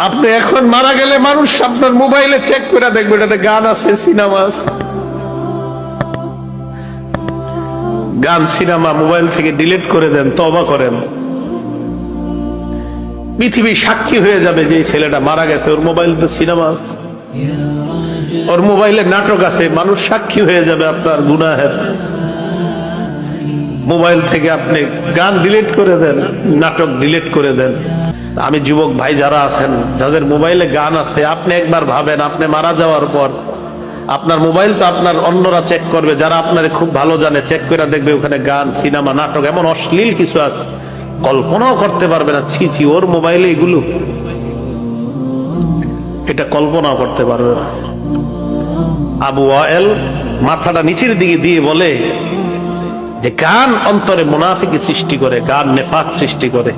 আপনি এখন মারা গেলে মানুষ আপনার মোবাইলে চেক করে দেখবে এটাতে গান আছে, সিনেমা আছে। গান সিনেমা মোবাইল থেকে ডিলিট করে দেন, তওবা করেন। পৃথিবী সাক্ষী হয়ে যাবে যে এই ছেলেটা মারা গেছে, ওর মোবাইলে তো সিনেমা আছে, ওর মোবাইলে নাটক আছে। মানুষ সাক্ষী হয়ে যাবে আপনার গুনাহের। মোবাইল থেকে আপনি গান ডিলিট করে দেন, নাটক ডিলিট করে দেন। আমি যুবক ভাই যারা আছেন, যাদের মোবাইলে গান আছে, আপনি একবার ভাবেন, আপনি মারা যাওয়ার পর আপনার মোবাইল তো আপনার অন্যরা চেক করবে, যারা আপনারে খুব ভালো জানে, চেক করে দেখবে ওখানে গান, সিনেমা, নাটক, এমন অশ্লীল কিছু আছে কল্পনাও করতে পারবে না। ছি ছি, ওর মোবাইলে এগুলো, এটা কল্পনাও করতে পারবে না। আবু ওয়াইল মাথাটা নিচের দিকে দিয়ে বলে যে গান অন্তরে মুনাফিকি সৃষ্টি করে, গান নেফাক সৃষ্টি করে।